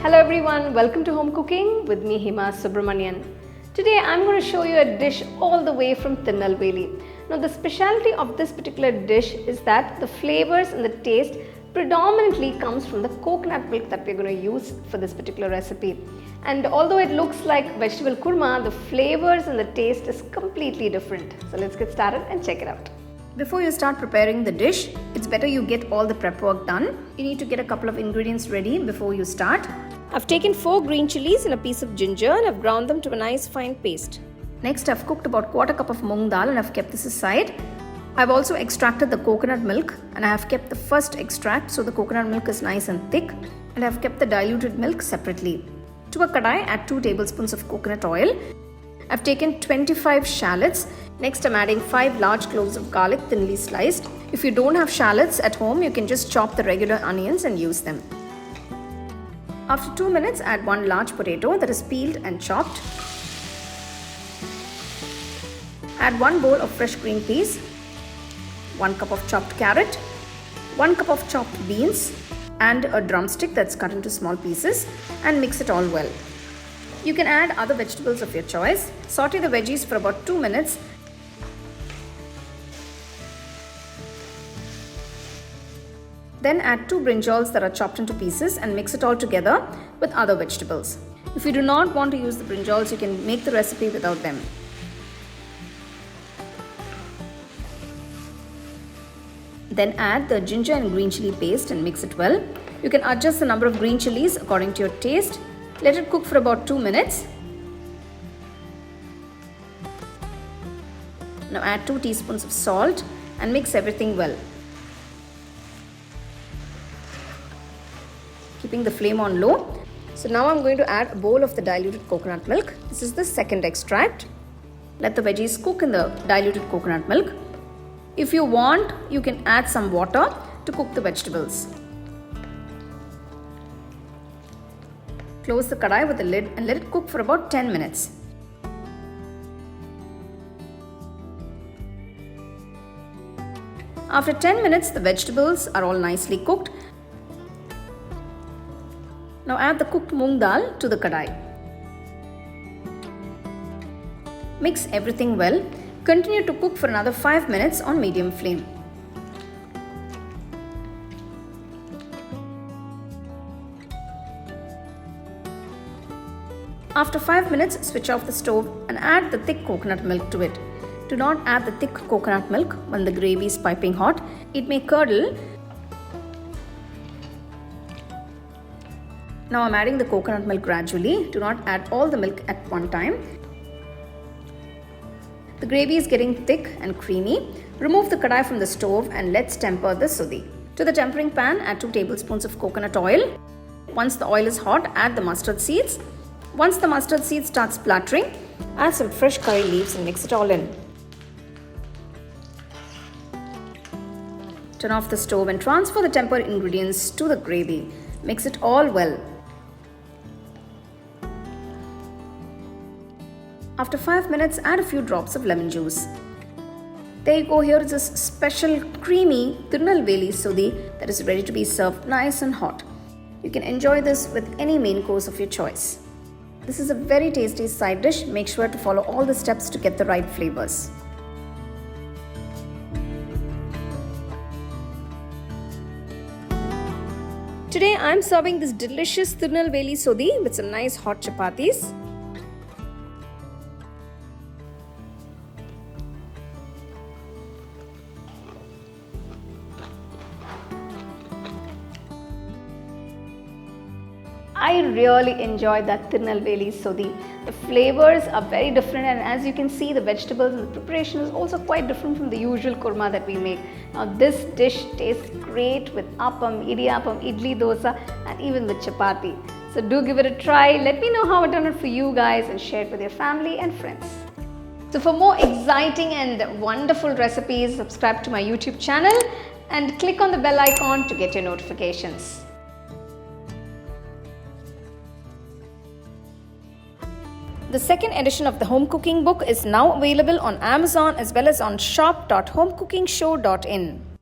Hello everyone, welcome to Home Cooking with me Hima Subramanian. Today I'm going to show you a dish all the way from Tirunelveli. Now the specialty of this particular dish is that the flavors and the taste predominantly comes from the coconut milk that we're going to use for this particular recipe. And although it looks like vegetable kurma, the flavors and the taste is completely different. So let's get started and check it out. Before you start preparing the dish, it's better you get all the prep work done. You need to get a couple of ingredients ready before you start. I've taken 4 green chilies and a piece of ginger and I've ground them to a nice fine paste. Next, I've cooked about quarter cup of moong dal and I've kept this aside. I've also extracted the coconut milk and I have kept the first extract so the coconut milk is nice and thick, and I've kept the diluted milk separately. To a kadai, add 2 tablespoons of coconut oil. I've taken 25 shallots. Next, I'm adding 5 large cloves of garlic thinly sliced. If you don't have shallots at home, you can just chop the regular onions and use them. After 2 minutes, add 1 large potato that is peeled and chopped. Add 1 bowl of fresh green peas, 1 cup of chopped carrot, 1 cup of chopped beans, and a drumstick that's cut into small pieces, and mix it all well. You can add other vegetables of your choice. Saute the veggies for about 2 minutes. Then add 2 brinjals that are chopped into pieces and mix it all together with other vegetables. If you do not want to use the brinjals, you can make the recipe without them. Then add the ginger and green chili paste and mix it well. You can adjust the number of green chilies according to your taste. Let it cook for about 2 minutes. Now add 2 teaspoons of salt and mix everything well. Keeping the flame on low. So now I'm going to add a bowl of the diluted coconut milk. This is the second extract. Let the veggies cook in the diluted coconut milk. If you want, you can add some water to cook the vegetables. Close the kadai with the lid and let it cook for about 10 minutes. After 10 minutes, the vegetables are all nicely cooked. Now add the cooked moong dal to the kadai. Mix everything well. Continue to cook for another 5 minutes on medium flame. After 5 minutes, switch off the stove and add the thick coconut milk to it. Do not add the thick coconut milk when the gravy is piping hot. It may curdle. Now I'm adding the coconut milk gradually. Do not add all the milk at one time. The gravy is getting thick and creamy. Remove the kadai from the stove and let's temper the sodhi. To the tempering pan, add 2 tablespoons of coconut oil. Once the oil is hot, add the mustard seeds. Once the mustard seed starts splattering, add some fresh curry leaves and mix it all in. Turn off the stove and transfer the tempered ingredients to the gravy. Mix it all well. After 5 minutes, add a few drops of lemon juice. There you go, here is this special creamy Tirunelveli Sodhi that is ready to be served nice and hot. You can enjoy this with any main course of your choice. This is a very tasty side dish. Make sure to follow all the steps to get the right flavors. Today I am serving this delicious Tirunelveli Sodhi with some nice hot chapatis. I really enjoyed that Tirunelveli Sodhi. The flavors are very different, and as you can see, the vegetables and the preparation is also quite different from the usual kurma that we make. Now this dish tastes great with appam, idiappam, idli, dosa, and even with chapati. So do give it a try. Let me know how it turned out for you guys and share it with your family and friends. So for more exciting and wonderful recipes, subscribe to my YouTube channel and click on the bell icon to get your notifications. The second edition of the home cooking book is now available on Amazon as well as on shop.homecookingshow.in.